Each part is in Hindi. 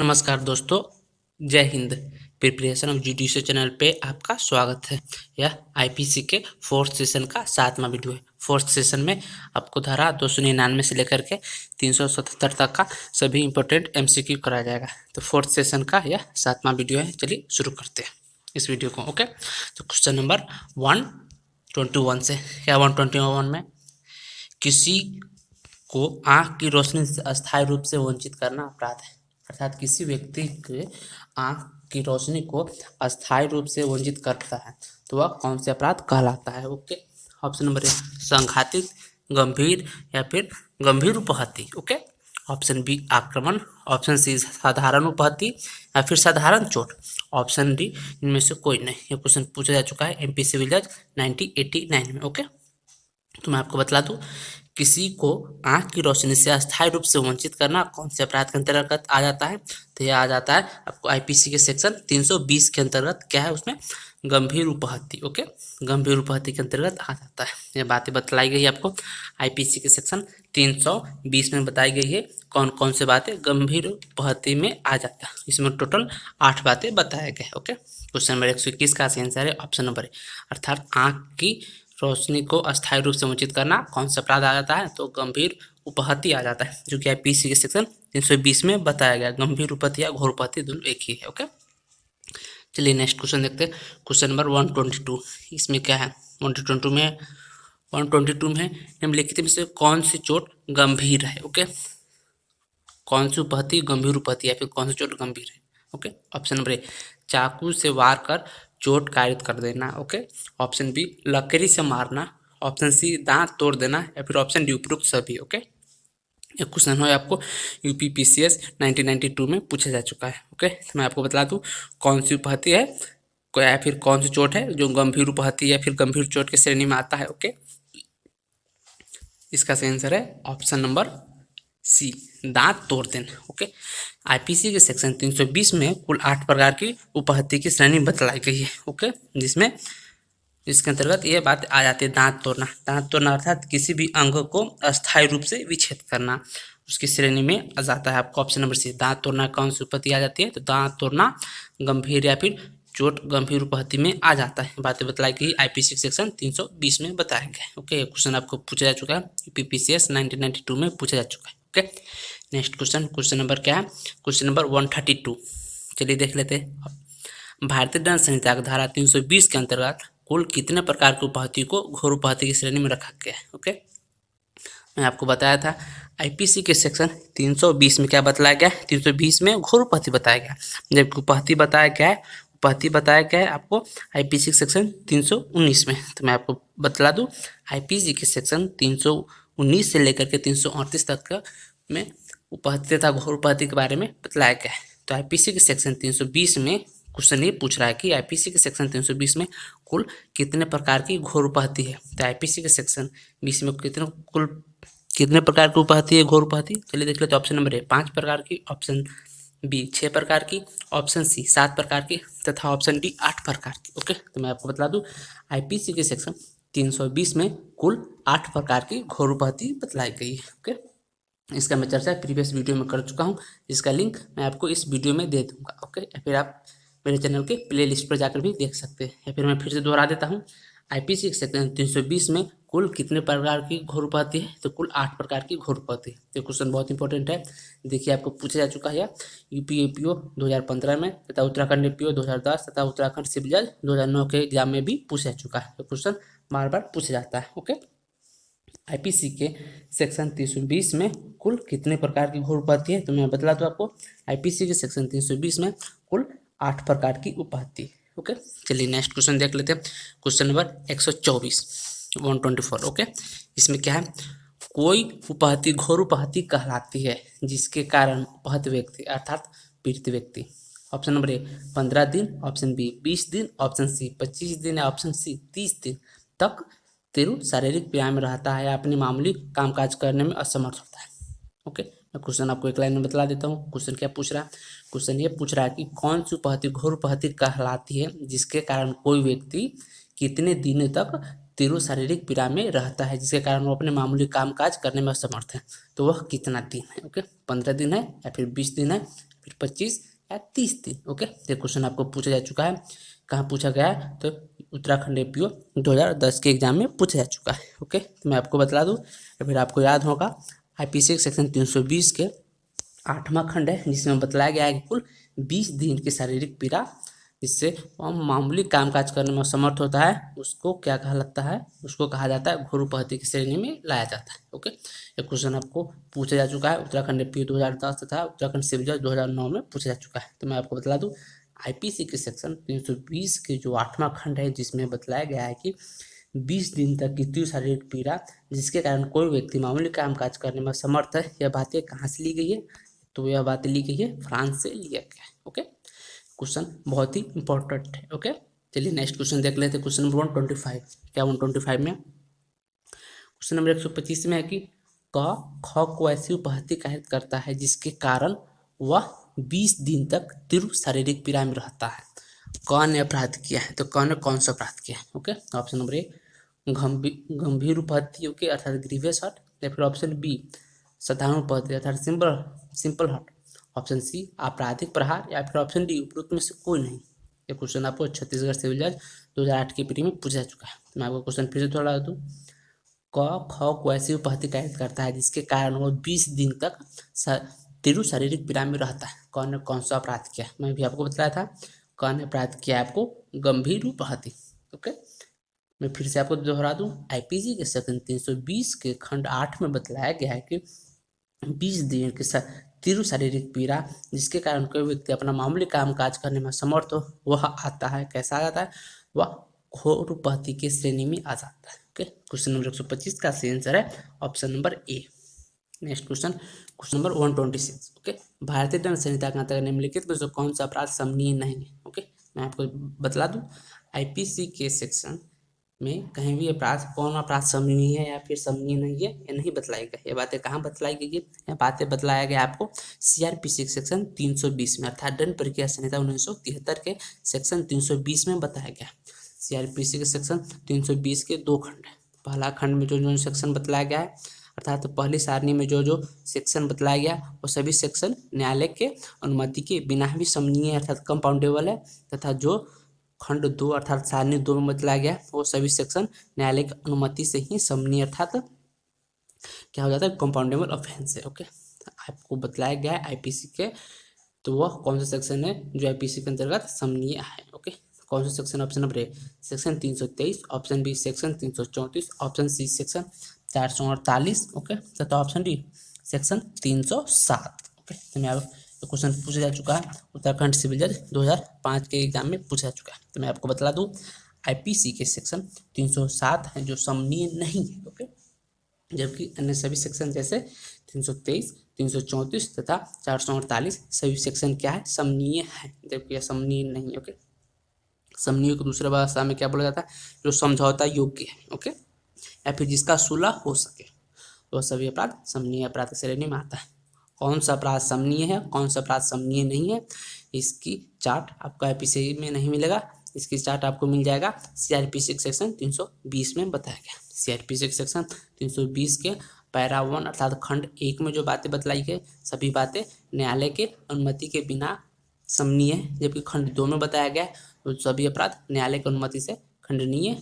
नमस्कार दोस्तों, जय Hind. Preparation of judicial channel पे आपका स्वागत है। यह आईपीसी के फोर्थ सेशन का 7वां वीडियो है। फोर्थ सेशन में आपको धारा 299 से लेकर के 377 तक का सभी इंपॉर्टेंट एमसीक्यू कराया जाएगा। तो फोर्थ सेशन का यह 7वां वीडियो है। चलिए शुरू करते हैं इस वीडियो को। ओके, तो क्वेश्चन नंबर 121 से या 121 में किसी को आँख की रोशनी से अस्थायी रूप से वंचित करना अपराध है। अर्थात किसी व्यक्ति के आँख की रोशनी को अस्थायी रूप से वंचित करता है तो वह कौन से अपराध कहलाता है। ओके, ऑप्शन नंबर ए संघातिक, गंभीर या फिर गंभीर उपहति। ओके, ऑप्शन बी आक्रमण, ऑप्शन सी साधारण उपहति या फिर साधारण चोट, ऑप्शन डी इनमें से कोई नहीं। ये क्वेश्चन पूछा जा चुका है एमपी सिविल जज 1989 में। ओके, तो मैं आपको बतला दूं, किसी को आँख की रोशनी से अस्थायी रूप से वंचित करना कौन से अपराध के अंतर्गत आ जाता है। तो यह आ जाता है आपको आईपीसी के सेक्शन 320 के अंतर्गत। क्या है उसमें? गंभीर उपहति। ओके, गंभीर उपहति के अंतर्गत आ जाता है। यह बातें बतलाई गई आपको आईपीसी के सेक्शन 320 में बताई गई है कौन कौन से बातें गंभीर उपहति में आ जाता है। इसमें टोटल 8 बातें बताए गए। ओके, क्वेश्चन नंबर 121 का आंसर है ऑप्शन नंबर ए, अर्थात आँख की रोशनी को अस्थायी रूप से वंचित करना कौन सा अपराध आ जाता है। तो गंभीर उपहति आ जाता है, जो कि आईपीसी के सेक्शन 320 में बताया गया। गंभीर उपहति या घोर उपहति दोनों एक ही है। ओके, चलिए नेक्स्ट क्वेश्चन देखते हैं। क्वेश्चन नंबर 122, इसमें क्या है? 122 में निम्नलिखित में से कौन सी चोट गंभीर है। ओके, कौन सी उपहति गंभीर उपहति या फिर कौन सी चोट गंभीर है। ओके, ऑप्शन नंबर ए चाकू से वार कर चोट कारित कर देना। ओके, ऑप्शन बी लकड़ी से मारना, ऑप्शन सी दांत तोड़ देना या फिर ऑप्शन डी उपरोक्त सभी। ओके, ये क्वेश्चन है आपको यूपीपीसीएस 1992 में पूछा जा चुका है। ओके, तो मैं आपको बता दूं कौन सी उपहति है या फिर कौन सी चोट है जो गंभीर उपहति या फिर गंभीर चोट की श्रेणी में आता है। ओके, इसका सही आंसर है ऑप्शन नंबर सी, दांत तोड़ देना। ओके, आईपीसी के सेक्शन 320 में कुल 8 प्रकार की उपहति की श्रेणी बतलाई गई है। ओके, जिसमें इसके अंतर्गत ये बात आ जाती है दांत तोड़ना। दांत तोड़ना अर्थात किसी भी अंग को अस्थायी रूप से विच्छेद करना, उसकी श्रेणी में आ जाता है आपको ऑप्शन नंबर सी। दांत तोड़ना कौन सी उपहति आ जाती है? तो दांत तोड़ना गंभीर या फिर चोट गंभीर उपहति में आ जाता है। बातें बतलाई गई आईपीसी सेक्शन 320 में बताया गया है। ओके, क्वेश्चन आपको पूछा जा चुका है यूपीपीसीएस 1992 में पूछा जा चुका है। ओके, नेक्स्ट क्वेश्चन नंबर क्या है? Question number 132। चलिए देख लेते हैं। भारतीय दंड संहिता की धारा 320 के अंतर्गत कुल कितने प्रकार की उपहति को घोर उपहति की श्रेणी में रखा गया है। ओके, मैं आपको बताया था आईपीसी के सेक्शन 320 में क्या बतलाया गया है? 320 में घोर उपहति बताया गया, जबकि उपहति बताया गया है आपको आईपीसी के सेक्शन 319 में। तो मैं आपको बतला दूं आईपीसी के सेक्शन 319 से लेकर के 338 तक का में उपहति तथा घोर उपहति के बारे में बतलाया गया है। तो आईपीसी के सेक्शन 320 में क्वेश्चन ये पूछ रहा है कि आईपीसी के सेक्शन 320 में कुल कितने प्रकार की घोर उपहति है। तो आईपीसी के सेक्शन 20 में कुल कितने प्रकार की उपहति है, घोर उपहति? चलिए देख लेते हैं। ऑप्शन नंबर ए 5 प्रकार की, ऑप्शन बी 6 प्रकार की, ऑप्शन सी 7 प्रकार की तथा ऑप्शन डी 8 प्रकार की। ओके, तो मैं आपको बता दूं आईपीसी के सेक्शन 320 में कुल 8 प्रकार की घोर उपहति बतलाई गई है। ओके, इसका मैं चर्चा प्रीवियस वीडियो में कर चुका हूँ, जिसका लिंक मैं आपको इस वीडियो में दे दूंगा। ओके, या फिर आप मेरे चैनल के प्ले लिस्ट पर जाकर भी देख सकते हैं। या फिर मैं फिर से दोहरा देता हूँ, आईपीसी के सेक्शन 320 में कुल कितने प्रकार की घोर उपहति है? तो कुल 8 प्रकार की घोर उपहति है। तो क्वेश्चन बहुत इंपॉर्टेंट है। देखिए आपको पूछा जा चुका है यूपी एपीओ 2015 में तथा उत्तराखंड एपीओ 2010 तथा उत्तराखंड सिविल जज 2009 के एग्जाम में भी पूछा जा चुका है। तो क्वेश्चन बार बार पूछा जाता है। ओके, आईपीसी के सेक्शन 320 में कुल कितने प्रकार की घोर उपहति है? तो मैं बतला दूं आपको आईपीसी के सेक्शन 320 में कुल 8 प्रकार की उपहति। ओके, चलिए नेक्स्ट क्वेश्चन देख लेते हैं। Question number 124। ओके, इसमें क्या है? कोई उपहति घोर उपहति कहलाती है जिसके कारण उपहत व्यक्ति अर्थात पीड़ित व्यक्ति, ऑप्शन नंबर ए 15 दिन, ऑप्शन बी 20 दिन, ऑप्शन सी 25 दिन या ऑप्शन सी 30 दिन तक तीव्र शारीरिक पीड़ा में रहता है या अपनी मामूली कामकाज करने में असमर्थ होता है। ओके, मैं क्वेश्चन आपको एक लाइन में बतला देता हूँ। क्वेश्चन क्या पूछ रहा है? क्वेश्चन ये पूछ रहा है कि कौन सी उपहति घोर उपहति कहलाती है जिसके कारण कोई व्यक्ति कितने दिनों तक तीव्र शारीरिक पीड़ा में रहता है, जिसके कारण वो अपने मामूली कामकाज करने में असमर्थ है। तो वह कितना दिन है? ओके, 15 दिन है या फिर 20 दिन है, फिर 25 या 30 दिन। ओके, ये क्वेश्चन आपको पूछा जा चुका है। कहाँ पूछा गया है? तो उत्तराखंड एपीओ 2010 के एग्जाम में पूछा जा चुका है। ओके, तो मैं आपको बता दूँ या फिर आपको याद होगा, आईपीसी सेक्शन 320 के 8वां खंड है, जिसमें बताया गया है कि कुल 20 दिन की शारीरिक पीड़ा जिससे वह मामूली कामकाज करने में असमर्थ होता है, उसको क्या कहा लगता है? उसको कहा जाता है घोर उपहति की श्रेणी में लाया जाता है। ओके, ये क्वेश्चन आपको पूछा जा चुका है। उत्तराखंड एपीओ 2010 तथा उत्तराखंड सिविल जज 2009 में पूछा जा चुका है। तो मैं आपको बता दूं, आईपीसी के सेक्शन 320 के जो 8वां खंड है, जिसमें बताया गया है कि 20 दिन तक की तीव्र शारीरिक पीड़ा जिसके कारण कोई व्यक्ति मामूली कामकाज करने में असमर्थ है, यह बातें कहाँ से ली गई है? तो यह बातें ली गई है फ्रांस से लिया गया है। ओके, क्वेश्चन बहुत ही इंपॉर्टेंट है। ओके, चलिए नेक्स्ट क्वेश्चन देख लेते हैं। क्वेश्चन नंबर 125, क्या 125 में? क्वेश्चन नंबर 125 में है कि क ख को ऐसी उपहति कायरत करता है जिसके कारण वह 20 दिन तक तीव्र शारीरिक पीड़ा में रहता है। क ने अपराध किया है, तो क ने कौन सा अपराध किया है? ओके, ऑप्शन नंबर ए गंभीर उपहति, ओके, अर्थात ग्रीवियस हर्ट, या फिर ऑप्शन बी साधारण उपहति अर्थात सिंपल हर्ट, ऑप्शन सी आपराधिक प्रहार, या फिर ऑप्शन डी उपरोक्त में से कोई नहीं। ये क्वेश्चन आपको छत्तीसगढ़ सिविल जज 2008 की पीढ़ी में पूछा जा चुका है। मैं आपको क्वेश्चन फिर से थोड़ा दूँ। क ख को ऐसी उपहति कायरत करता है जिसके कारण वो 20 दिन तक तीव्र शारीरिक पीड़ा में रहता है। क ने कौन सा अपराध किया? मैं भी आपको बताया था, क ने अपराध किया आपको गंभीर उपहति। ओके, मैं फिर से आपको दोहरा दूं, आईपीसी के सेक्शन 320 के खंड 8 में बताया गया है कि 20 दिन के तीव्र शारीरिक पीड़ा जिसके कारण कोई व्यक्ति अपना मामूली कामकाज करने में समर्थ हो, वह आता है, कैसा आ जाता है? वह घोर उपहति की श्रेणी में आ जाता है। ओके, क्वेश्चन नंबर 125 का सही आंसर है ऑप्शन नंबर ए। Next question, question number 126। Okay, भारतीय दंड संहिता के अंतर्गत निम्नलिखित में से कौन सा अपराध समनीय नहीं है? ओके, मैं आपको बतला दूं, आईपीसी के सेक्शन में कहीं भी अपराध, कौन अपराध समनीय है या फिर समनीय नहीं है, ये नहीं बतलाई गई। ये बातें कहाँ बतलाई गई है? ये बातें बतलाया गया आपको सीआरपीसी सेक्शन 320 में, अर्थात दंड प्रक्रिया संहिता 1973 के सेक्शन 320 में बताया गया। सीआरपीसी के सेक्शन 320 के 2 खंड है। पहला खंड में जो सेक्शन बतलाया गया है, अर्थात पहली सारणी में जो सेक्शन बतलाया गया, वो सभी सेक्शन न्यायालय के अनुमति के बिना भी समनीय अर्थात कंपाउंडेबल है, तथा जो खंड 2 अर्थात सारणी 2 में बतलाया गया वो सभी सेक्शन न्यायालय की अनुमति से ही समनीय अर्थात क्या हो जाता है? कंपाउंडेबल ऑफेंस है। ओके, आपको बतलाया गया है आईपीसी के, तो वह कौन सा सेक्शन है जो आईपीसी के अंतर्गत समनीय है? ओके, कौन सा section? Option number A section 323, option B section 334, option C section 448, okay, तथा ऑप्शन डी सेक्शन 307। ओके, तो मैं क्वेश्चन पूछा जा चुका है, उत्तराखंड सिविल जज 2005 के एग्जाम में पूछा जा चुका है। तो मैं आपको बता दूं, आईपीसी के सेक्शन 307 है जो समनीय नहीं है। ओके, जबकि अन्य सभी सेक्शन जैसे 323, 334 तथा 448 सभी सेक्शन क्या है? समनीय है, जबकि यह समनीय नहीं। ओके, समनीय को दूसरे भाषा में क्या बोला जाता है? जो समझौता योग्य है। ओके, या फिर जिसका सुलह हो सके, तो सभी अपराध समनीय अपराध की श्रेणी में आता है। कौन सा अपराध समनीय है, कौन सा अपराध समनीय नहीं है, इसकी चार्ट आपको आईपीसी में नहीं मिलेगा। इसकी चार्ट आपको मिल जाएगा सीआरपीसी सेक्शन 320 में बताया गया। सीआरपीसी सेक्शन 320 के पैरा 1 अर्थात खंड 1 में जो बातें बतलाई गई, सभी बातें न्यायालय के अनुमति के बिना समनीय है, जबकि खंड 2 में बताया गया तो सभी अपराध न्यायालय की अनुमति से खंडनीय,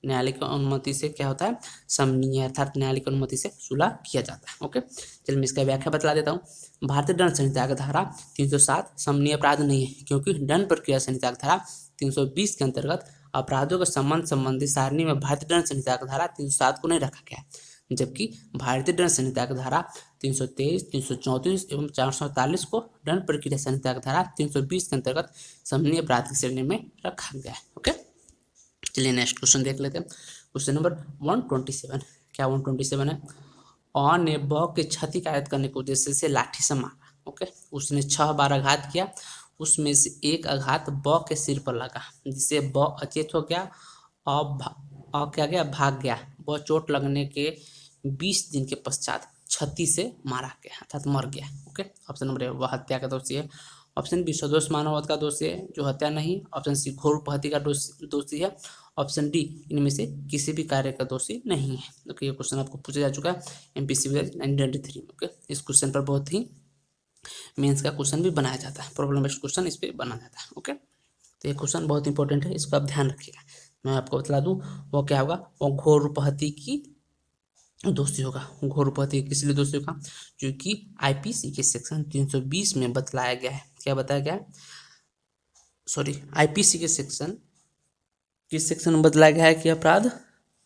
न्यायालय की अनुमति से क्या होता है? समनीय, अर्थात न्यायालय की अनुमति से सुलह किया जाता है। ओके, चलिए मैं इसका व्याख्या बतला देता हूँ। भारतीय दंड संहिता की धारा 307 समनीय अपराध नहीं है, क्योंकि दंड प्रक्रिया संहिता की धारा 320 के अंतर्गत अपराधों के संबंध संबंधी सारणी में भारतीय दंड संहिता की धारा 307 को नहीं रखा गया, जबकि भारतीय दंड संहिता की धारा 323, 334 एवं 448 को दंड प्रक्रिया संहिता की धारा 320 के अंतर्गत समनीय अपराध की श्रेणी में रखा गया है। ओके, चलिए नेक्स्ट क्वेश्चन देख लेते हैं। क्वेश्चन नंबर 127, क्या 127 है? अ ने ब के क्षति कायरत करने के उद्देश्य से लाठी से मारा। ओके, उसने 6 बार आघात किया, उसमें से एक आघात ब के सिर पर लगा, जिससे ब अचेत हो गया। क्या गया? भाग गया। ब चोट लगने के 20 दिन के पश्चात छाती से मारा गया अर्थात मर गया। ओके, ऑप्शन नंबर ए वह हत्या का दोषी है। ऑप्शन बी सदोष मानववध का दोषी है जो हत्या नहीं। ऑप्शन सी घोर उपहति का दोषी है। ऑप्शन डी इनमें से किसी भी कार्य का दोषी नहीं है। ओके, ये क्वेश्चन आपको पूछा जा चुका है एमपीसी 1993। ओके, इस क्वेश्चन पर बहुत ही मेंस का क्वेश्चन भी बनाया जाता है, प्रॉब्लम बेस्ड क्वेश्चन इस पर बना जाता है। ओके, तो ये क्वेश्चन बहुत इंपॉर्टेंट है, इसको आप ध्यान रखिएगा। मैं आपको बता दूं वो क्या होगा, वो घोर उपपत्ति की दोषी होगा। घोर उपपत्ति किस लिए दोषी होगा, क्योंकि आईपीसी के सेक्शन 320 में बतलाया गया है। क्या बताया गया है, सॉरी, आईपीसी के सेक्शन किस सेक्शन में बतलाया गया है कि अपराध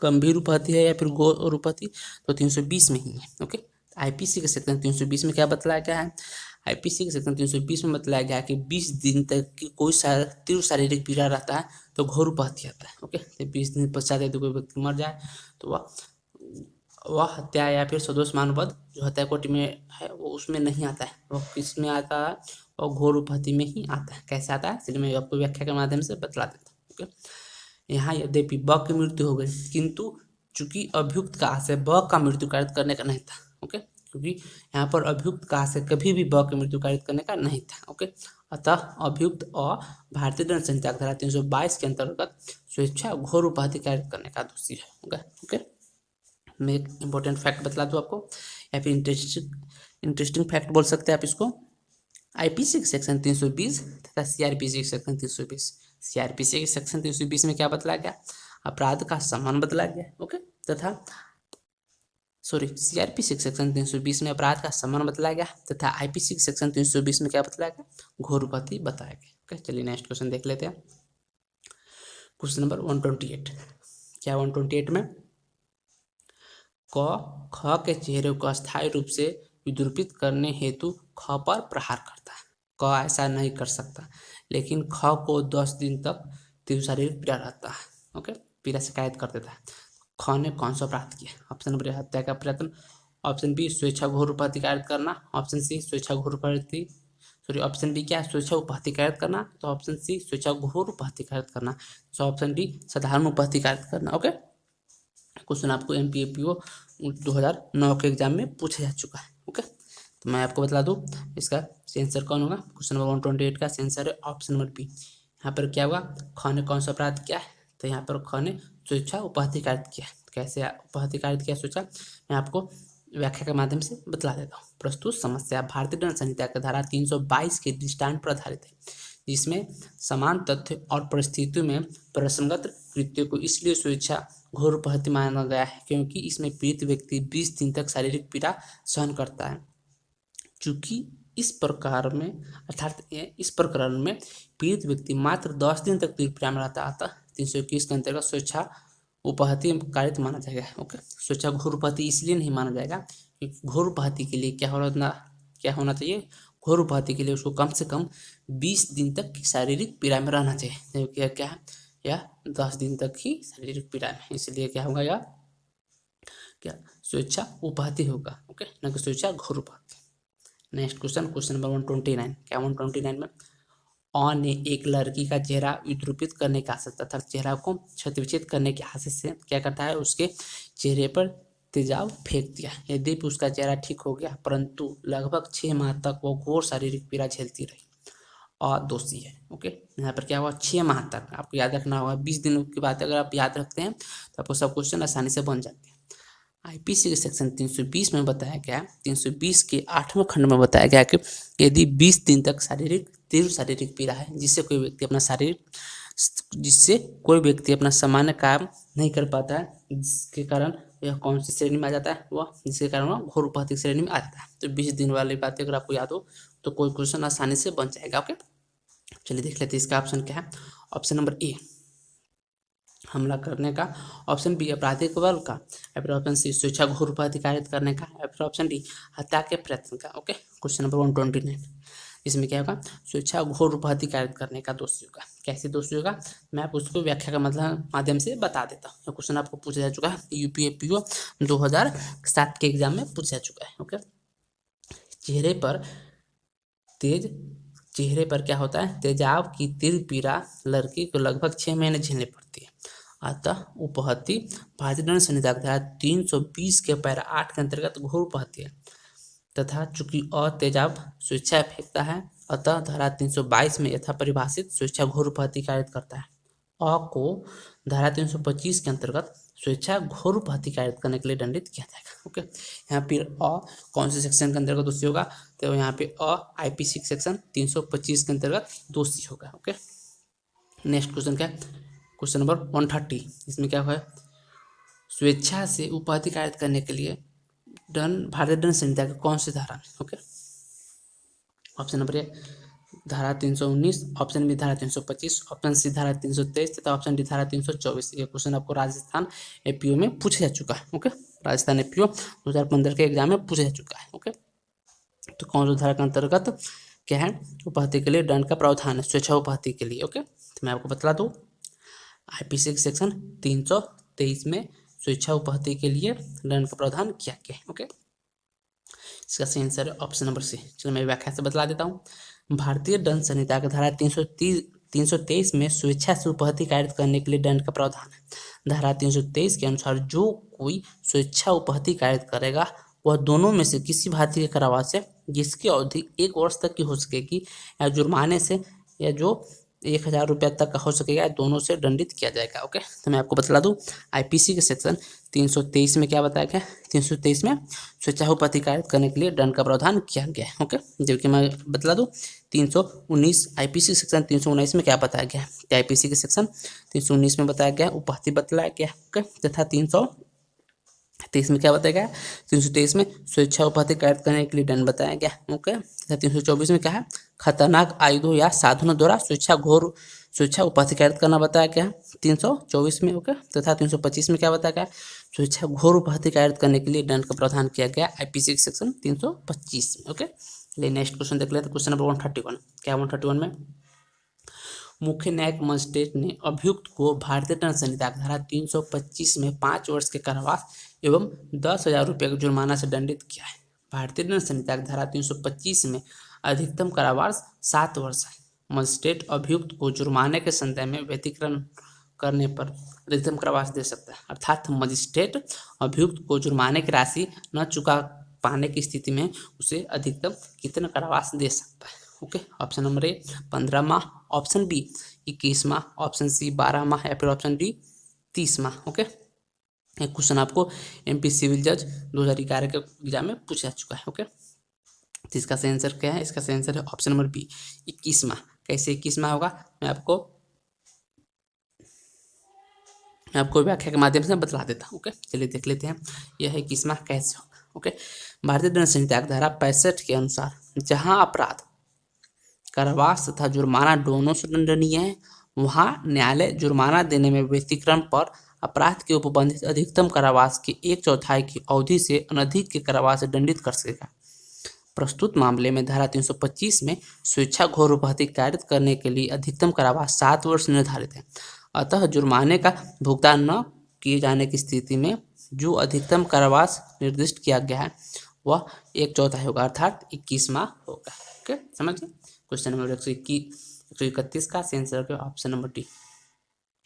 गंभीर उपपत्ति है या फिर घोर उपपत्ति, तो 320 में ही है। ओके, आईपीसी के सेक्शन 320 में क्या बतलाया गया है, आईपीसी के सेक्शन 320 में बतलाया गया है कि 20 दिन तक की कोई तीव्र शारीरिक पीड़ा रहता है तो घोर उपपत्ति आता है। ओके, तो 20 दिन पश्चात यदि कोई व्यक्ति मर जाए तो वह हत्या या फिर सदोष मानवध जो हत्या कोटि में है वो उसमें नहीं आता है, वो किस में आता है, और घोर उपपत्ति में ही आता है। कैसे आता है, इसलिए मैं आपको व्याख्या के माध्यम से बतला देता हूँ। ओके, यहाँ यद्यपि ब की मृत्यु हो गई, किंतु चूंकि अभियुक्त का आशय ब का मृत्यु कारित करने का नहीं था। ओके, क्योंकि यहाँ पर अभियुक्त का आशय कभी भी ब की मृत्यु कारित करने का नहीं था। ओके, अतः अभियुक्त और भारतीय दंड संहिता धारा 322 के अंतर्गत स्वेच्छा घोर उपपत्ति कारित करने का दोषी है। ओके, मैं एक इम्पोर्टेंट फैक्ट बतला दूँ आपको, या फिर इंटरेस्टिंग फैक्ट बोल सकते हैं आप इसको। आईपीसी के सेक्शन 320 तथा सीआरपीसी के सेक्शन 320, सीआरपीसी के सेक्शन 320 में क्या बतलाया गया, अपराध का सम्मान बतलाया गया। ओके, तथा सॉरी, सीआरपीसी के सेक्शन 320 में अपराध का सम्मान बतलाया गया, तथा आईपीसी के सेक्शन 320 में क्या बतलाया गया, घोर उपपत्ति बताया गया। ओके, चलिए नेक्स्ट क्वेश्चन देख लेते हैं। क्वेश्चन नंबर 128, क्या 128 में क ख के चेहरे को अस्थायी रूप से विद्रूपित करने हेतु ख पर प्रहार करता है। क ऐसा नहीं कर सकता, लेकिन ख को 10 दिन तक तीव्र शारीरिक पीड़ा रहता है। ओके, पीड़ा शिकायत कर देता है। ख ने कौन सा अपराध किया, ऑप्शन नंबर ए हत्या का प्रयत्न, ऑप्शन बी स्वेच्छा घोर उपहत्या कारित करना, ऑप्शन सी स्वेच्छा घोर उपहत्या, सॉरी ऑप्शन बी क्या है, स्वेच्छा उपहत्या कारित करना, तो ऑप्शन सी स्वेच्छा घोर उपहत्या कारित करना, तो ऑप्शन डी साधारण उपहत्या कारित करना। ओके, क्वेश्चन आपको एमपीएपीओ 2009 के एग्जाम में पूछा जा चुका है। ओके, तो मैं आपको बता दूं इसका सेंसर कौन होगा, क्वेश्चन नंबर 128 का सेंसर है ऑप्शन नंबर बी। यहाँ पर क्या होगा, ख ने कौन सा अपराध किया है, तो यहाँ पर ख ने स्वेच्छा उपहत्या कारित किया। कैसे उपहत्या कारित किया स्वेच्छा, मैं आपको व्याख्या के माध्यम से बतला देता हूँ। प्रस्तुत समस्या भारतीय दंड संहिता की धारा 322 के दृष्टांत पर आधारित है, जिसमें समान तथ्य और परिस्थितियों में प्रसंगत कृत्य को इसलिए स्वेच्छा घोर उपहत्या माना गया है क्योंकि इसमें पीड़ित व्यक्ति 20 दिन तक शारीरिक पीड़ा सहन करता है। चूंकि इस प्रकार में अर्थात इस प्रकरण में पीड़ित व्यक्ति मात्र 10 दिन तक तीव्र पीड़ा में रहता है, अतः 321 के अंतर्गत स्वेच्छा उपहत्या कारित माना जाएगा। ओके, स्वेच्छा घोर उपहत्या इसलिए नहीं माना जाएगा क्योंकि घोर उपहत्या के लिए क्या होना चाहिए, घोर उपहत्या के लिए उसको कम से कम 20 दिन तक शारीरिक पीड़ा में रहना चाहिए, जबकि क्या है या 10 दिन तक ही शारीरिक पीड़ा में, इसलिए क्या होगा या क्या स्वेच्छा उपहत्या होगा। ओके, न कि स्वेच्छा घोर उपहत्या। नेक्स्ट क्वेश्चन, क्वेश्चन नंबर 129, क्या 129 में अ ने एक लड़की का चेहरा विद्रूपित करने के आशय तथा चेहरा को क्षतिविक्षत करने के आशय से क्या करता है, उसके चेहरे पर तेजाब फेंक दिया। यद्यपि उसका चेहरा ठीक हो गया, परंतु लगभग 6 माह तक वो घोर शारीरिक पीड़ा झेलती रही और दोषी है। ओके, यहाँ पर क्या हुआ, 6 माह तक, आपको याद रखना होगा। 20 दिनों की बात अगर आप याद रखते हैं तो आपको सब क्वेश्चन आसानी से बन जाते हैं। आईपीसी के सेक्शन 320 में बताया गया, 320 के 8वें खंड में बताया गया कि यदि 20 दिन तक तीव्र शारीरिक पीड़ा है जिससे कोई व्यक्ति अपना सामान्य काम नहीं कर पाता है, जिसके कारण यह कौन सी श्रेणी में आ जाता है, वह जिसके कारण वह घोर उपहत्या श्रेणी में आ जाता है। तो 20 दिन वाली बातें अगर आपको याद हो तो कोई क्वेश्चन आसानी से बन जाएगा। ओके, चलिए देख लेते हैं इसका ऑप्शन क्या है। ऑप्शन नंबर ए हमला करने का, ऑप्शन बी आपराधिक बल का, या फिर ऑप्शन सी स्वेच्छा घोर उपहत्या कारित करने का, या फिर ऑप्शन डी हत्या के प्रयत्न का। ओके, क्वेश्चन नंबर 129, इसमें क्या होगा, स्वेच्छा घोर उपहत्या कारित करने का दोषी होगा। कैसे दोषी होगा, मैं आपको उसको व्याख्या का मतलब माध्यम से बता देता हूँ। क्वेश्चन आपको पूछा जा चुका है, यूपीएपीओ 2007 के एग्जाम में पूछा जा चुका है। ओके, चेहरे पर क्या होता है, तेजाब की तीव्र पीड़ा लड़की को लगभग 6 महीने झेलनी पड़ती है, अतः उपहत्या भारतीय दंड संहिता धारा 320 के पैरा 8 के अंतर्गत घोर उपहत्या तथा चूंकि तेजाब स्वेच्छा फेंकता है, अतः धारा 322 में यथा परिभाषित स्वेच्छा घोर उपहत्या कारित करता है। अ को धारा 325 के अंतर्गत स्वेच्छा घोर उपहत्या कार्य करने के लिए दंडित किया जाएगा। ओके, यहाँ पे कौन से सेक्शन के अंतर्गत दोषी होगा, तो यहाँ पे आईपीसी सेक्शन 325 के अंतर्गत दोषी होगा। ओके, नेक्स्ट क्वेश्चन क्या है, क्वेश्चन नंबर 130। इसमें क्या है, स्वेच्छा से उपहत्या कार्य करने के लिए भारतीय दंड संहिता के कौन सी धारा में। ओके, ऑप्शन नंबर ए धारा 319, ऑप्शन बी धारा 325, ऑप्शन सी धारा 323 तथा ऑप्शन डी धारा 324। ये क्वेश्चन आपको राजस्थान एपीओ में पूछा जा चुका है। ओके, राजस्थान एपीओ 2015 के एग्जाम में पूछा जा चुका है। ओके, तो कौन सी धारा के अंतर्गत क्या है, उपहत्या के लिए दंड का प्रावधान है, स्वेच्छा उपहत्या के लिए। ओके, तो मैं आपको बता दूँ, आईपीसी सेक्शन 323 में स्वेच्छा उपहत्या के लिए दंड का प्रावधान किया गया है। ओके, इसका सही आंसर है ऑप्शन नंबर सी। चलो मैं व्याख्या से बतला देता हूँ। भारतीय दंड संहिता का धारा 323 में स्वेच्छा से उपहत्या कार्य करने के लिए दंड का प्रावधान है। धारा 323 के अनुसार जो कोई स्वेच्छा उपहत्या कार्य करेगा वह दोनों में से किसी भारतीय के कारावास से जिसकी अवधि 1 वर्ष तक की हो सकेगी या जुर्माने से या जो 1000 रुपया तक का हो सकेगा, दोनों से दंडित किया जाएगा। ओके, तो मैं आपको बता दूं, आईपीसी के सेक्शन 323 में क्या बताया गया, 323 में स्वेच्छा उपहत्या कार्य करने के लिए दंड का प्रावधान किया गया है। ओके, जबकि मैं बता दूं 319 आईपीसी सेक्शन 319 में क्या बताया गया है, आईपीसी के सेक्शन 319 में बताया गया उपहत्या बतलाया गया। ओके, तथा 323 में क्या बताया गया, 323 में स्वेच्छा उपहत्या कार्य करने के लिए दंड बताया गया। ओके, 324 में क्या है, खतरनाक आयुधों या साधनों द्वारा स्वेच्छा उपहत्या कार्य करना बताया गया 324 में। ओके, तथा 325 में क्या बताया गया, स्वेच्छा घोर उपहत्या कार्य करने के लिए दंड का प्रावधान किया गया आईपीसी सेक्शन 325 में। ओके, चलिए नेक्स्ट क्वेश्चन देख लेते हैं, क्वेश्चन नंबर 131। क्या 131 में, मुख्य न्यायिक मजिस्ट्रेट ने अभियुक्त को भारतीय दंड संहिता की धारा 325 में 5 वर्ष के कारावास एवं 10,000 रुपये के जुर्माना से दंडित किया है। भारतीय दंड संहिता की धारा 325 में अधिकतम कारावास 7 वर्ष है। मजिस्ट्रेट अभियुक्त को जुर्माने के संदेह में व्यतिक्रमण करने पर अधिकतम कारावास दे सकता है, अर्थात मजिस्ट्रेट अभियुक्त को जुर्माने की राशि न चुका पाने की स्थिति में उसे अधिकतम कितना कारावास दे सकता है। ओके, ऑप्शन नंबर ए 15 माह, ऑप्शन बी 21 माह, ऑप्शन सी 12 माह या फिर ऑप्शन डी 30 माह। ओके, एक क्वेश्चन आपको एमपी सिविल जज 2011 के एग्जाम में पूछा जा चुका है। ओके, तो इसका सही आंसर क्या है, इसका सही आंसर है ऑप्शन नंबर बी 21 माह। कैसे 21 माह होगा, मैं आपको व्याख्या के माध्यम से बतला देता हूँ। ओके, चलिए देख लेते हैं यह है 21 माह कैसे होगा। ओके, भारतीय दंड संहिता की धारा 65 के अनुसार जहाँ अपराध कारावास तथा जुर्माना दोनों से दंडनीय है, वहाँ न्यायालय जुर्माना देने में व्यतिक्रमण पर अपराध के उपबंधित अधिकतम कारावास की 1/4 की अवधि से अनधिक के कारावास से दंडित कर सकेगा। प्रस्तुत मामले में धारा 325 में स्वेच्छा घोर उपहत्या कार्य करने के लिए अधिकतम कारावास 7 वर्ष निर्धारित है। अतः जुर्माने का भुगतान न किए जाने की स्थिति में जो अधिकतम कारावास निर्दिष्ट किया गया है वह 1/4 होगा, अर्थात 21 माह होगा। ओके, समझिए। क्वेश्चन नंबर 131 का आंसर है ऑप्शन नंबर डी।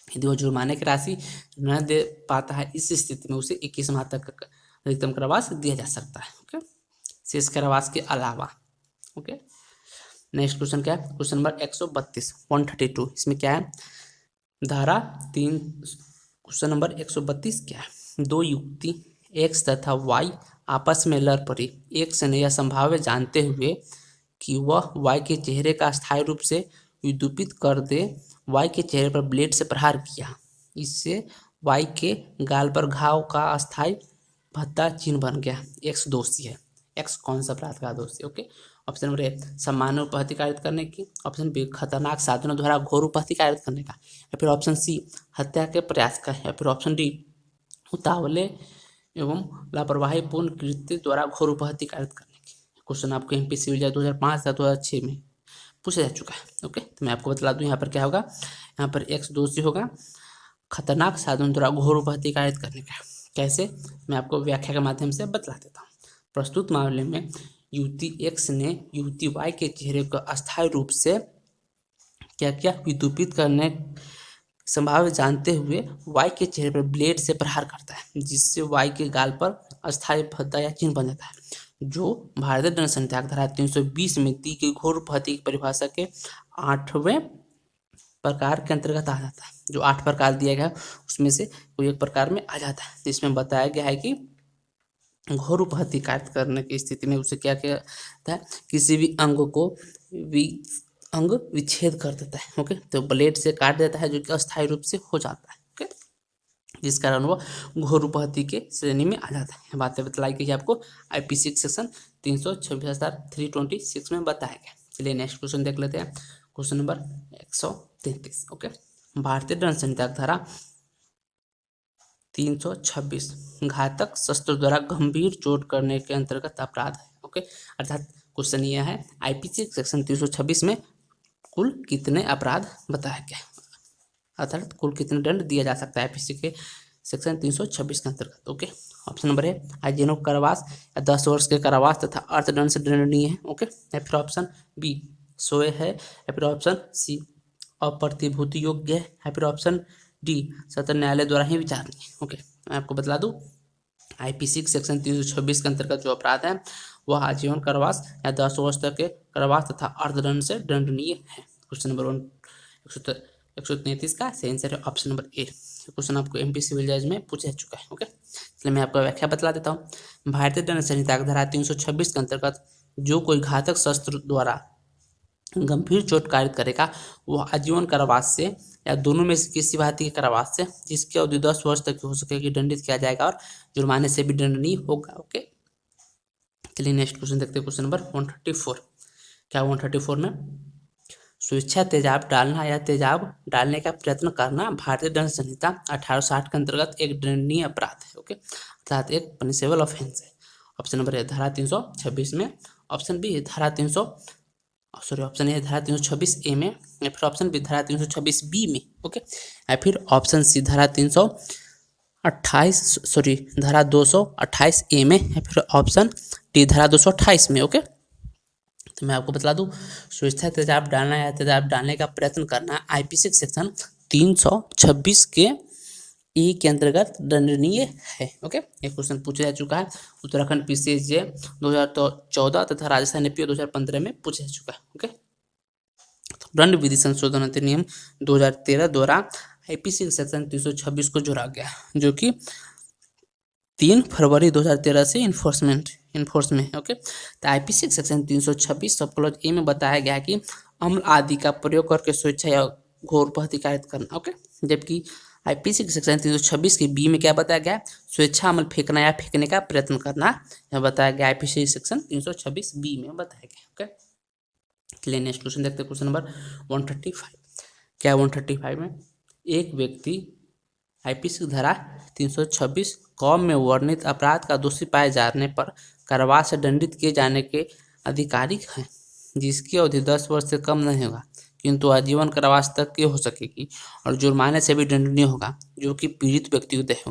यदि वह जुर्माने की राशि न दे पाता है, इस स्थिति में उसे 21 माह तक अधिकतम कारावास दिया जा सकता है। ओके, शेष कारावास के अलावा। ओके, नेक्स्ट क्वेश्चन क्या है, क्वेश्चन नंबर 132 इसमें क्या है, धारा 3 क्वेश्चन नंबर 132 क्या है, दो युक्ति एक्स तथा वाई आपस में लड़ पड़ी। एक्स ने यह संभाव्य जानते हुए कि वह वाई के चेहरे का अस्थायी रूप से विद्युपित कर दे, वाई के चेहरे पर ब्लेड से प्रहार किया। इससे वाई के गाल पर घाव का अस्थायी भद्दा चिन्ह बन गया। एक्स दोषी है। एक्स कौन सा अपराध का दोषी? ओके, ऑप्शन नंबर ए सामान्य उपहत्या कार्य करने की, ऑप्शन बी खतरनाक साधनों द्वारा घोर उपहत्या कार्य करने का, या फिर ऑप्शन सी हत्या के प्रयास का, या फिर ऑप्शन डी उतावले एवं लापरवाही पूर्ण कृत्य द्वारा घोर उपहत्या कार्य करने की। क्वेश्चन आपको एमपी सिविल जज 2005 या 2006 में पूछा जा चुका है। ओके, तो मैं आपको बता दूं यहाँ पर क्या होगा, यहाँ पर एक्स दोषी होगा खतरनाक साधनों द्वारा घोर उपहत्या कार्य करने का। कैसे, मैं आपको व्याख्या के माध्यम से बतला देता हूँ। प्रस्तुत मामले में युवती एक्स ने युवती वाई के चेहरे को अस्थायी रूप से क्या क्या विद्युपित करने संभाव्य जानते हुए वाई के चेहरे पर ब्लेड से प्रहार करता है, जिससे वाई के गाल पर अस्थायी भद्दा या चिन्ह बन जाता है, जो भारतीय दंड संहिता धारा 320 में दी गई घोर उपहत्या की परिभाषा के 8वें प्रकार के अंतर्गत आ जाता है। जो 8 प्रकार दिया गया है उसमें से कोई एक प्रकार में आ जाता है, जिसमें बताया गया है कि घोर उपहत्या कार्य करने की स्थिति में उसे क्या कहता है, किसी भी अंग को अंग विच्छेद कर देता है। ओके, तो ब्लेड से काट देता है, जो कि अस्थायी रूप से हो जाता है। ओके, जिस कारण वो घोर उपहत्या के श्रेणी में आ जाता है। बातें बतलाई गई आपको आईपीसी सेक्शन 326,326 में बताया गया। चलिए नेक्स्ट क्वेश्चन देख लेते हैं। Question number 133। ओके, भारतीय दंड संहिता धारा 326 घातक शस्त्र द्वारा गंभीर चोट करने के अंतर्गत अपराध है। ओके, अर्थात क्वेश्चन यह है आईपीसी सेक्शन 326 में कुल कितने अपराध बताया गया, अर्थात कुल कितने दंड दिया जा सकता है आईपीसी के सेक्शन 326 के अंतर्गत। ओके, ऑप्शन नंबर है आजीवन कारावास या 10 वर्ष के कारावास तथा अर्थदंड से दंडनीय है। ओके, या फिर ऑप्शन बी सोए है, या फिर ऑप्शन सी अप्रतिभूति योग्य है, या फिर ऑप्शन डी सत्र न्यायालय द्वारा ही विचारणीय है। ओके, मैं आपको बता दूं आईपीसी सेक्शन 326 के अंतर्गत जो अपराध है वह आजीवन कारावास या 10 वर्ष तक के कारावास तथा अर्थदंड से दंडनीय है। क्वेश्चन नंबर 133 का सही आंसर है ऑप्शन नंबर ए। क्वेश्चन आपको एमपी सिविल जज में पूछा चुका है। ओके, इसलिए मैं आपको व्याख्या बतला देता हूँ। भारतीय दंड संहिता धारा 326 के अंतर्गत जो कोई घातक शस्त्र द्वारा गंभीर चोट कारित करेगा वह आजीवन कारावास से या दोनों में से किसी भांति के कारावास से जिसकी अवधि 10 वर्ष तक हो सकेगी दंडित किया जाएगा और जुर्माने से भी दंडनीय होगा। ओके, चलिए नेक्स्ट क्वेश्चन देखते हैं। Question number 134। क्या 134 में स्वेच्छा तेजाब डालना या तेजाब डालने का प्रयत्न करना भारतीय दंड संहिता 1860 के अंतर्गत एक दंडनीय अपराध है। ओके, अर्थात एक पनिशेबल ऑफेंस है। ऑप्शन नंबर है धारा 326 में, ऑप्शन बी है धारा ऑप्शन ए धारा 326 ए में, या फिर ऑप्शन बी धारा 326 बी में। ओके, या फिर ऑप्शन सी धारा 228 ए में, या फिर ऑप्शन डी धारा 228 में। ओके, तो मैं आपको बता दूं स्वेच्छा तेजाब डालना या तेजाब डालने का प्रयत्न करना आईपीसी सेक्शन 326 के ई के अंतर्गत दंडनीय है। ओके, एक क्वेश्चन पूछा जा चुका है उत्तराखंड पीसीएसजे 2014 तथा राजस्थान एपीओ 2015 में पूछा जा चुका है। ओके, तो दंड विधि संशोधन अधिनियम 2013 द्वारा आईपीसी सेक्शन 326 को जोड़ा गया, जो कि 3 फरवरी 2013 से इन्फोर्स में। ओके, तो IPC section 326 sub clause A में बताया गया कि अम्ल आदि का प्रयोग करके स्वेच्छा या घोर उपहत्या कारित करना। ओके, जबकि आईपीसी सेक्शन 326 के बी में क्या बताया गया, स्वेच्छा अमल फेंकना या फेंकने का प्रयत्न करना, यह बताया गया आईपीसी सेक्शन 326 बी में बताया गया। ओके, चलिए नेक्स्ट क्वेश्चन देखते हैं। Question number 135। क्या 135 में एक व्यक्ति आईपीसी धारा 326 क में वर्णित अपराध का दोषी पाए जाने पर कारावास से दंडित किए जाने के अधिकारी हैं, जिसकी अवधि 10 वर्ष से कम नहीं होगा किंतु आजीवन कारावास तक की हो सकेगी और जुर्माने से भी दंडनीय होगा, जो कि पीड़ित व्यक्ति को देय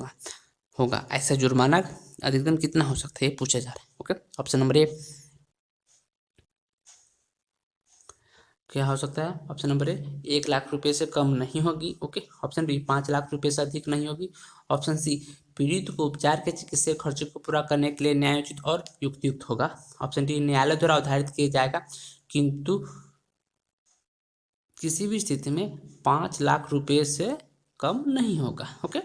होगा। ऐसा जुर्माना अधिकतम कितना हो सकता है ये पूछा जा रहा है। ओके, ऑप्शन नंबर ए क्या हो सकता है, ऑप्शन नंबर ए 1 लाख रुपए से कम नहीं होगी। ओके, ऑप्शन बी 5 लाख रुपए से अधिक नहीं होगी। ऑप्शन सी पीड़ित को उपचार के चिकित्सीय खर्चे को पूरा करने के लिए न्यायोचित और युक्तियुक्त होगा। ऑप्शन डी न्यायालय द्वारा उधारित किया जाएगा किंतु किसी भी स्थिति में 5 लाख रुपए से कम नहीं होगा। ओके,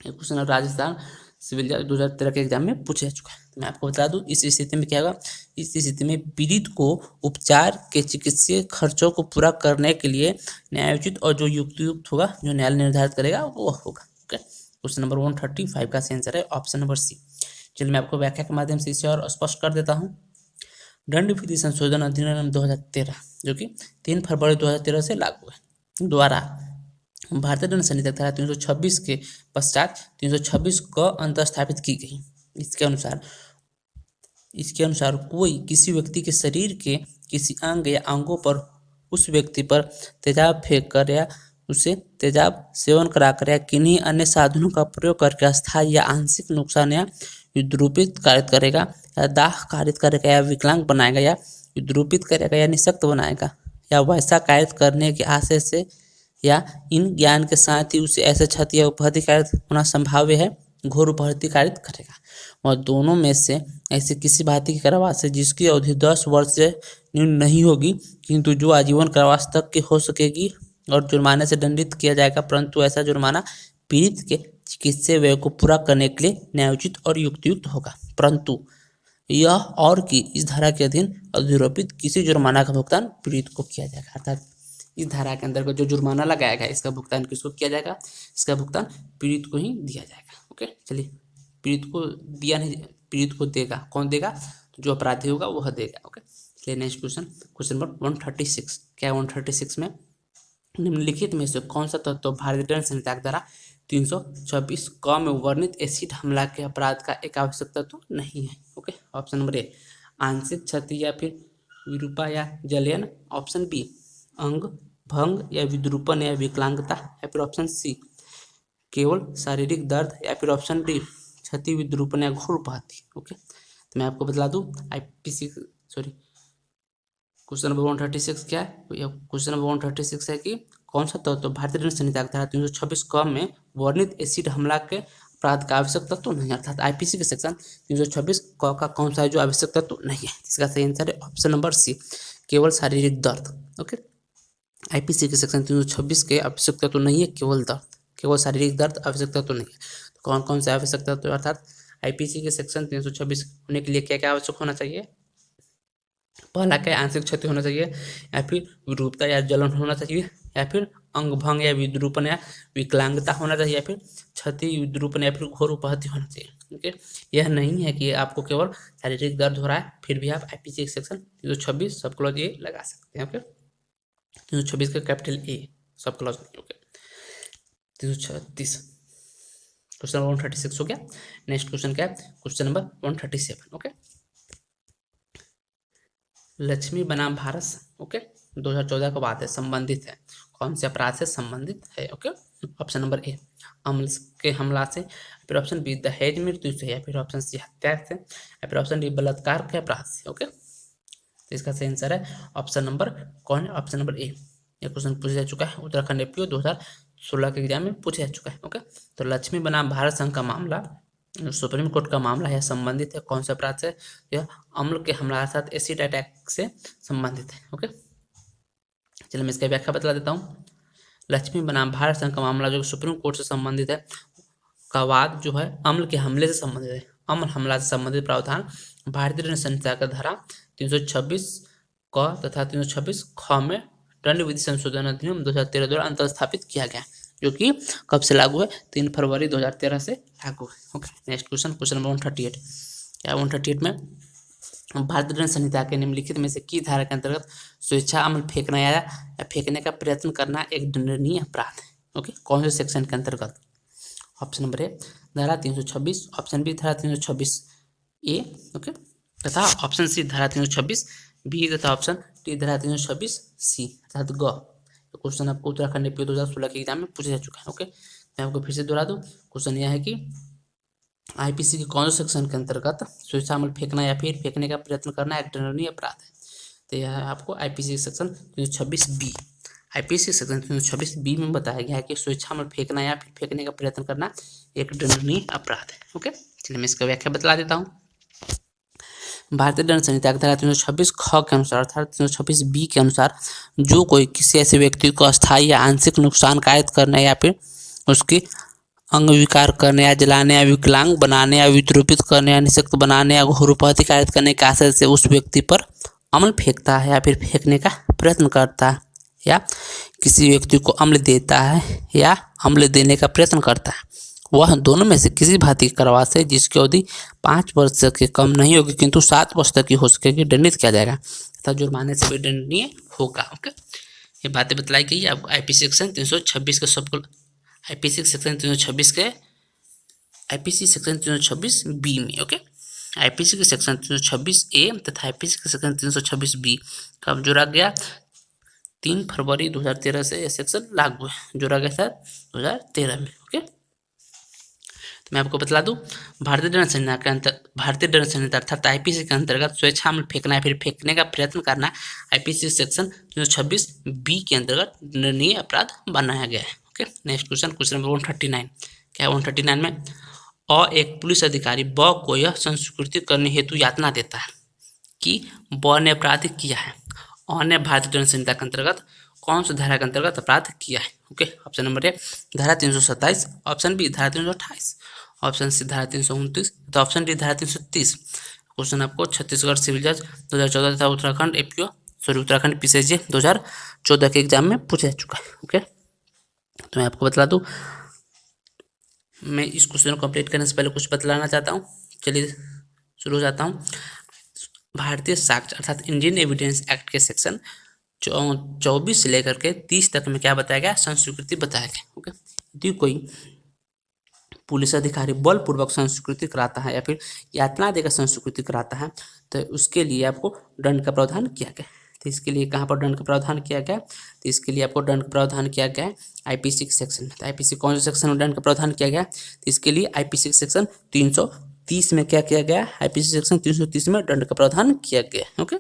क्वेश्चन राजस्थान सिविल जज 2013 के एग्जाम में पूछा चुका है। मैं आपको बता दूं इस स्थिति में क्या होगा, इस स्थिति में पीड़ित को उपचार के चिकित्सीय खर्चों को पूरा करने के लिए न्यायोचित और जो युक्तियुक्त होगा, जो न्यायालय निर्धारित करेगा वो होगा। ओके, क्वेश्चन नंबर 135 का आंसर है ऑप्शन नंबर सी। चलिए मैं आपको व्याख्या के माध्यम से इसे और स्पष्ट कर देता हूँ। दंड विधि संशोधन अधिनियम 2013 जो कि 3 फरवरी 2013 से लागू है द्वारा भारतीय दंड संहिता धारा 326 के पश्चात 326 को अंतर्स्थापित की गई। इसके अनुसार कोई किसी व्यक्ति के शरीर के किसी अंग या अंगों पर उस व्यक्ति पर तेजाब फेंक कर या उसे तेजाब सेवन कराकर या किन्हीं अन्य साधनों का प्रयोग करके अस्थायी या आंशिक नुकसान या युद्ध कारित करेगा या दाह कारित करेगा या विकलांग बनाएगा या युद्ध करेगा या निःशक्त बनाएगा या वैसा कारित करने के आशय से या इन ज्ञान के साथ ही उसे ऐसे क्षति या उपहत्या कारित होना संभाव्य है, घोर उपहत्या कारित करेगा। और दोनों में से ऐसे किसी भांति की कारावास है जिसकी अवधि 10 वर्ष से न्यून नहीं होगी किंतु जो आजीवन कारावास तक की हो सकेगी और जुर्माने से दंडित किया जाएगा, परंतु ऐसा जुर्माना पीड़ित के चिकित्सीय व्यय को पूरा करने के लिए न्यायोचित और युक्तियुक्त होगा। परंतु यह और कि इस धारा के अधीन अधिरोपित किसी जुर्माना का भुगतान पीड़ित को किया जाएगा। अर्थात इस धारा के अंतर्गत जो जुर्माना लगाया गया इसका भुगतान किसको किया जाएगा? इसका भुगतान पीड़ित को ही दिया जाएगा। ओके, चलिए, पीड़ित को दिया नहीं, पीड़ित को देगा, कौन देगा? तो जो अपराधी होगा वह देगा। ओके, चलिए नेक्स्ट क्वेश्चन, क्वेश्चन नंबर 136। क्या 136 में निम्नलिखित में से कौन सा तत्व भारतीय दंड संहिता की धारा 326 क में वर्णित एसिड हमला के अपराध का एक आवश्यक तत्व नहीं है? ओके, ऑप्शन नंबर ए आंशिक क्षति या फिर विरूपा या जलयन, ऑप्शन बी अंग भंग या विद्रूपण या विकलांगता, या फिर ऑप्शन सी केवल शारीरिक दर्द, या फिर ऑप्शन डी क्षति विद्रूपण या घोर उपाधि। ओके, तो मैं आपको बता दूं आईपीसी सॉरी क्वेश्चन नंबर 136 क्या है? क्वेश्चन नंबर 136 है कि कौन सा तत्व भारतीय दंड संहिता की धारा 326 क में वर्णित एसिड हमला के अपराध का आवश्यक तत्व नहीं है। अर्थात आईपीसी के सेक्शन 326 क का कौन सा है जो आवश्यक तत्व नहीं है? इसका सही आंसर है ऑप्शन नंबर सी केवल शारीरिक दर्द। ओके, आईपीसी के सेक्शन 326 के आवश्यक तत्व नहीं है केवल दर्द, केवल शारीरिक दर्द आवश्यक तत्व नहीं है। तो कौन कौन से आवश्यक तत्व, अर्थात आईपीसी के सेक्शन 326 होने के लिए क्या क्या आवश्यक होना चाहिए? पहला क्या? आंशिक क्षति होना चाहिए, या फिर विरूपता या जलन होना चाहिए, या फिर अंग भंग या विद्रूपण या विकलांगता होना चाहिए, या फिर क्षति विद्रूपण या फिर घोर उपाधि होना चाहिए। ओके, यह नहीं है कि आपको केवल शारीरिक दर्द हो रहा है फिर भी आप IPC section 326 sub clause A लगा सकते हैं। ओके, 326 का capital A sub clause. Okay, 336 question number 136 हो गया। नेक्स्ट क्वेश्चन क्या है? Question number 137। ओके, लक्ष्मी बनाम भारत, ओके, 2014 का बात है, संबंधित है, कौन से अपराध से संबंधित है? ओके, ऑप्शन नंबर ए अम्ल के हमला से, फिर ऑप्शन बी दहेज मृत्यु से, या फिर ऑप्शन सी हत्या से, या फिर ऑप्शन डी बलात्कार के अपराध से। ओके, तो इसका सही आंसर है ऑप्शन नंबर कौन है? ऑप्शन नंबर ए। यह क्वेश्चन पूछा जा चुका है उत्तराखंड एपीओ 2016 के एग्जाम में पूछा जा चुका है। ओके, तो लक्ष्मी बनाम भारत संघ का मामला सुप्रीम कोर्ट का मामला है, संबंधित है कौन से अपराध से? यह अम्ल के हमला के साथ एसिड अटैक से संबंधित है। ओके, चलिए मैं इसका व्याख्या बता देता हूँ। लक्ष्मी बनाम भारत संघ का मामला जो सुप्रीम कोर्ट से संबंधित है, का वाद जो है अम्ल के हमले से संबंधित है। अम्ल हमला से संबंधित प्रावधान भारतीय दंड संहिता का धारा 326 क तथा 326 ख में दंड विधि संशोधन अधिनियम 2013 द्वारा अंतर स्थापित किया गया, जो कि कब से लागू है? 3 फरवरी 2013 से लागू है। Okay, next question, question number 138। क्या 138 में भारतीय दंड संहिता के निम्नलिखित में से किस धारा के अंतर्गत स्वेच्छा अम्ल फेंकना या फेंकने का प्रयत्न करना एक दंडनीय अपराध है? ओके, कौन से सेक्शन के अंतर्गत? ऑप्शन नंबर ए धारा 326, ऑप्शन बी धारा 326 ए, ओके, तथा ऑप्शन सी धारा 326 बी, तथा ऑप्शन डी धारा 326 सी अर्थात ग। क्वेश्चन आपको उत्तराखंड एपीओ 2016 के एग्जाम में पूछा जा चुका है। ओके, मैं आपको फिर से दोहरा दूं, क्वेश्चन यह है कि आईपीसी के कौन से सेक्शन के अंतर्गत स्वेच्छा अम्ल फेंकना या फिर फेंकने का प्रयत्न करना एक दंडनीय अपराध है? तो यह है आपको IPC section 326 B. IPC section 326 B में बताया गया है कि स्वेच्छा अम्ल फेंकना या फिर फेंकने का प्रयत्न करना एक दंडनीय अपराध है। ओके, चलिए मैं इसका व्याख्या बतला देता हूँ। भारतीय दंड संहिता की धारा 326 ख के अनुसार अर्थात 326 बी के अनुसार जो कोई किसी ऐसे व्यक्ति को अस्थायी या आंशिक नुकसान कायद करने या फिर उसकी अंग विकार करने या जलाने या विकलांग बनाने या विद्रूपित करने या निःशक्त बनाने या घोर उपाधि कायद करने के आशय से उस व्यक्ति पर अम्ल फेंकता है या फिर फेंकने का प्रयत्न करता है, या किसी व्यक्ति को अम्ल देता है या अम्ल देने का प्रयत्न करता है, वह दोनों में से किसी भांति की कारावास से जिसकी अवधि 5 वर्ष से कम नहीं होगी किंतु 7 वर्ष तक की हो सकेगी दंडित किया जाएगा तथा जुर्माने से भी दंडनीय होगा। ओके, ये बातें बतलाई गई है आपको आईपीसी सेक्शन 326 के सबको आईपीसी सेक्शन 326 के आईपीसी सेक्शन 326 बी में। ओके, आईपीसी के सेक्शन 326 ए तथा आईपीसी के सेक्शन 326 बी कब जोड़ा गया? 3 फरवरी 2013 से यह सेक्शन लागू है, जोड़ा गया था 2013 में। ओके, तो मैं आपको बता दूं भारतीय दंड संहिता अर्थात आईपीसी के अंतर्गत स्वेच्छा अम्ल फेंकना या फिर फेंकने का प्रयत्न करना आईपीसी सेक्शन 326 बी के अंतर्गत दंडनीय अपराध बनाया गया है। Okay, next question, question number 139। क्या 139 में एक पुलिस अधिकारी ब को यह संस्कृति करने हेतु यातना देता है कि ब ने अपराध किया है। ने भारतीय दंड संहिता के अंतर्गत कौन सी धारा के अंतर्गत अपराध किया है। ओके, ऑप्शन नंबर ए धारा 327, ऑप्शन बी धारा 328, ऑप्शन सी धारा 329 तो ऑप्शन डी धारा 330। क्वेश्चन आपको छत्तीसगढ़ सिविल जज 2014 तथा उत्तराखंड एपीओ उत्तराखंड पीसीजे 2014 के एग्जाम में पूछा जा चुका है। ओके, तो मैं आपको बता दूं, मैं इस क्वेश्चन को कंप्लीट करने से पहले कुछ बतलाना चाहता हूँ। चलिए शुरू हो जाता हूँ। भारतीय साक्ष्य अर्थात इंडियन एविडेंस एक्ट के सेक्शन 24 से लेकर के 30 तक में क्या बताया गया, संस्वीकृति बताया गया। ओके, यदि कोई पुलिस अधिकारी बलपूर्वक संस्वीकृति कराता है या फिर यातना देकर संस्वीकृति कराता है तो उसके लिए आपको दंड का प्रावधान किया गया। तो इसके लिए कहाँ पर दंड का प्रावधान किया गया, तो इसके लिए आपको दंड का प्रावधान किया गया है आईपीसी के सेक्शन में। तो आईपीसी कौन से सेक्शन में दंड का प्रावधान किया गया, तो इसके लिए आईपीसी सेक्शन 330 में क्या किया गया, आईपीसी सेक्शन 330 में दंड का प्रावधान किया गया। ओके,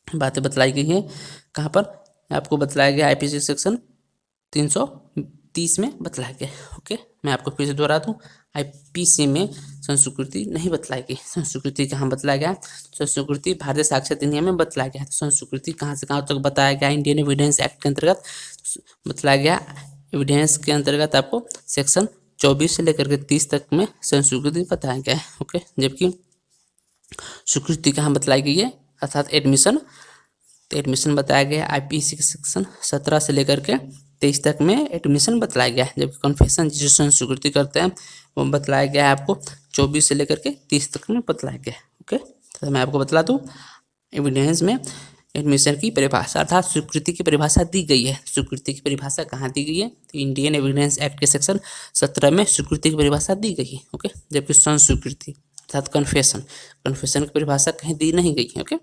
बातें बतलाई गई हैं कहाँ पर, आपको बतलाया गया आईपीसी सेक्शन 330 में बतलाया गया। ओके, मैं आपको फिर से दोहरा दूँ, आईपीसी में संस्वीकृति नहीं बतलाई गई। संस्वीकृति कहाँ बतलाया गया, संस्वीकृति भारतीय साक्ष्य अधिनियम में बतलाया गया है। तो संस्वीकृति कहाँ से कहाँ तक बताया गया, इंडियन एविडेंस एक्ट के अंतर्गत बतलाया गया। एविडेंस के अंतर्गत आपको सेक्शन 24 से लेकर के 30 तक में संस्वीकृति बताया गया है। ओके, जबकि स्वीकृति कहाँ बतलाई गई है, अर्थात एडमिशन, तो एडमिशन बताया गया आईपीसी के सेक्शन 17 से लेकर के 23 तक में एडमिशन बतलाया गया है। जबकि कन्फेशन जिसे संस्वीकृति करते हैं वो बतलाया गया है आपको 24 से लेकर के 30 तक में बतलाया गया है। ओके, तो मैं आपको बतला दूँ, एविडेंस में एडमिशन की परिभाषा अर्थात स्वीकृति की परिभाषा दी गई है। स्वीकृति की परिभाषा कहाँ दी गई है, तो इंडियन एविडेंस एक्ट के सेक्शन 17 में स्वीकृति की परिभाषा दी गई है। ओके, जबकि संस्वीकृति अर्थात कन्फेशन की परिभाषा कहीं दी नहीं गई है। ओके,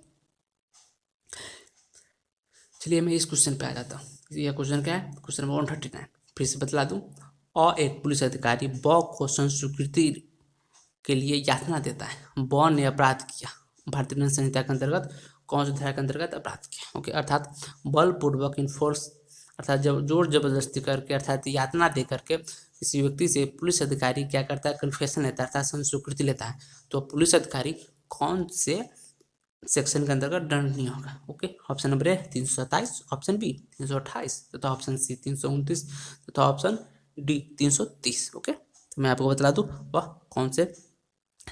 चलिए मैं इस क्वेश्चन पे आ जाता हूँ। यह क्वेश्चन क्या है, क्वेश्चन नंबर 139, फिर से बतला दूँ। और एक पुलिस अधिकारी ब को संस्वीकृति के लिए यातना देता है। ब ने अपराध किया, भारतीय दंड संहिता के अंतर्गत कौन सी धारा के अंतर्गत अपराध किया। ओके, अर्थात बलपूर्वक इन्फोर्स अर्थात जब जोर जबरदस्ती करके अर्थात यातना दे करके किसी व्यक्ति से पुलिस अधिकारी क्या करता है, कन्फेशन लेता है अर्थात संस्वीकृति लेता है, तो पुलिस अधिकारी कौन से सेक्शन के अंतर्गत दंडनीय होगा। Okay, option number A 327, option B 328 तथा ऑप्शन सी 329 तथा ऑप्शन डी 330। ओके, तो मैं आपको बता दूं वह कौन से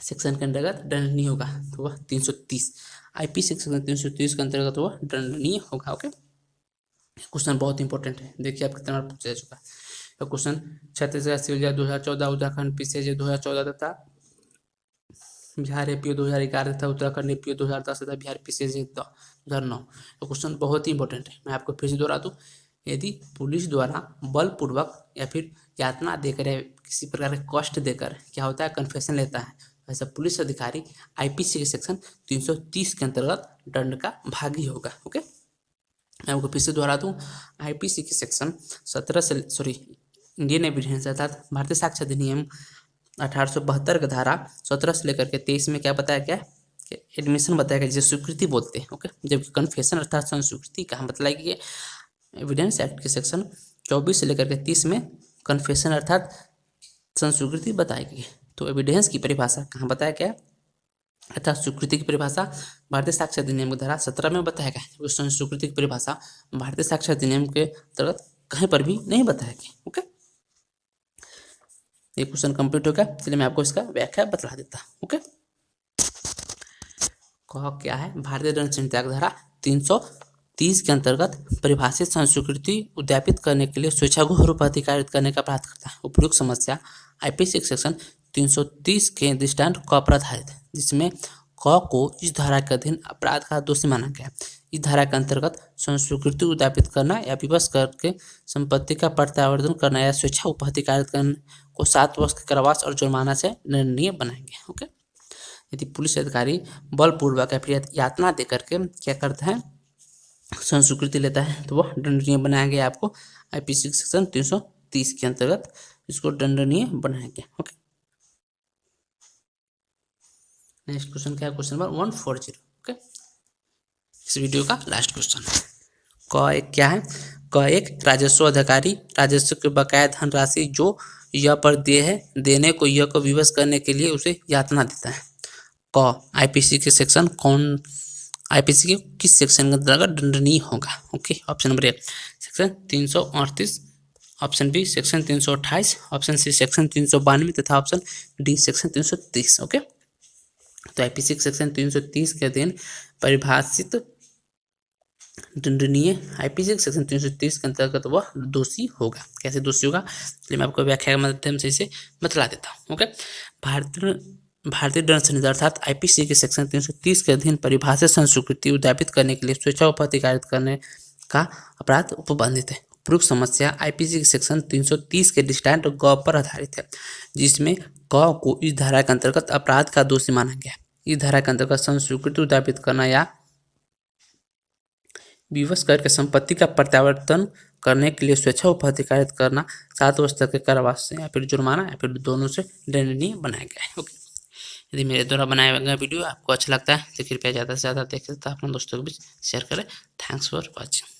सेक्शन के अंतर्गत दंडनीय होगा, तो वह 330 आईपीसी सेक्शन 330 के अंतर्गत वह दंडनीय होगा। ओके, क्वेश्चन बहुत इंपॉर्टेंट है, देखिए आप कितना बार पूछा जा चुका है। तो क्वेश्चन छत्तीसगढ़ सिविल जज 2014, उत्तराखंड पीसीजे 2014 तथा बिहार एपीओ 2011 तथा उत्तराखंड एपीओ 2010 तथा बिहार पीसीजे 2009। तो क्वेश्चन बहुत ही इंपॉर्टेंट है, मैं आपको फिर से दोहरा दूँ। यदि पुलिस द्वारा बलपूर्वक या फिर यातना देकर या किसी प्रकार के कष्ट देकर क्या होता है, कन्फेशन लेता है, ऐसा पुलिस अधिकारी आईपीसी के सेक्शन 330 के अंतर्गत दंड का भागी होगा। ओके, मैं आपको फिर से दोहरा दूँ, आईपीसी के सेक्शन 17 से इंडियन एविडेंस अर्थात भारतीय साक्ष्य अधिनियम 1872 का धारा 17 से लेकर के 23 में क्या बताया गया, एडमिशन बताया गया, जिसे स्वीकृति बोलते हैं। ओके, जबकि कन्फेशन अर्थात संस्वीकृति कहाँ बतलाई गई है, एविडेंस एक्ट के सेक्शन 24 से लेकर के 30 में कन्फेशन अर्थात संस्वीकृति बताई गई है। तो एविडेंस की परिभाषा कहाँ बताया गया अर्थात स्वीकृति की परिभाषा भारतीय साक्ष्य अधिनियम की धारा 17 में बताया गया है। संस्वीकृति की परिभाषा भारतीय साक्ष्य अधिनियम के अंतर्गत कहीं पर भी नहीं बताया गया। ओके, ये क्वेश्चन कंप्लीट हो गया। चलिए मैं आपको इसका व्याख्या बतला देता हूँ। ओके, कह क्या है, भारतीय दंड संहिता की धारा 330 के अंतर्गत परिभाषित संस्वीकृति उद्यापित करने के लिए स्वेच्छाग्रह रूप अधिकारित करने का अपराध करता है। उपयुक्त समस्या आईपीसी सेक्शन 330 के दृष्टांत क पर आधारित है, जिसमें क को इस धारा के अधीन अपराध का दोषी माना गया। इस धारा के अंतर्गत संस्वीकृति उद्यापित करना या विवश करके संपत्ति का प्रत्यावर्तन करना या स्वेच्छा उपहतिकारित करने को 7 वर्ष के कारावास और जुर्माना से दंडनीय बनाएंगे। ओके, यदि पुलिस अधिकारी बलपूर्वक या फिर यातना दे करके क्या करता है, संस्वीकृति लेता है, तो वह दंडनीय बनाया गया। आपको आईपीसी सेक्शन 330 के अंतर्गत इसको दंडनीय बनाया गया। ओके, नेक्स्ट क्वेश्चन क्या है, क्वेश्चन नंबर 140। ओके, इस वीडियो का लास्ट क्वेश्चन क एक क्या है, क एक राजस्व अधिकारी राजस्व के बकाया धनराशि जो यह पर दिए है देने को यह को विवश करने के लिए उसे यातना देता है। क आईपीसी के सेक्शन कौन आईपीसी के किस सेक्शन के अंतर्गत दंडनीय होगा? Okay, option number 1 section 338, option B section 328, option C section 392 तथा ऑप्शन डी सेक्शन 330। ओके, तो आईपीसी सेक्शन 330 के अधीन परिभाषित दंडनीय आईपीसी सेक्शन 330 के अंतर्गत वह दोषी होगा। कैसे दोषी होगा, चलिए मैं आपको व्याख्या के माध्यम से इसे बतला देता हूँ। ओके, भारतीय दंड संहिता अर्थात आईपीसी के सेक्शन 330 के अधीन परिभाषित संस्कृति उद्यापित करने के लिए स्वेच्छा प्रतिकारित करने का अपराध उपबंधित है। उपरोक्त समस्या आईपीसी के सेक्शन 330 के दृष्टांत ग पर आधारित है, जिसमें क को इस धारा के अंतर्गत अपराध का दोषी माना गया। इस धारा के अंतर्गत संस्कृति उद्यापित करना या विवश करके संपत्ति का प्रत्यावर्तन करने के लिए स्वेच्छा प्रतिकारित करना 7 वर्ष तक के कारावास से या फिर जुर्माना या फिर दोनों से दंडनीय बनाया गया है। ओके, यदि मेरे द्वारा बनाया गया वीडियो आपको अच्छा लगता है तो कृपया ज़्यादा से ज़्यादा देखें तथा अपने दोस्तों के बीच शेयर करें। Thanks for watching.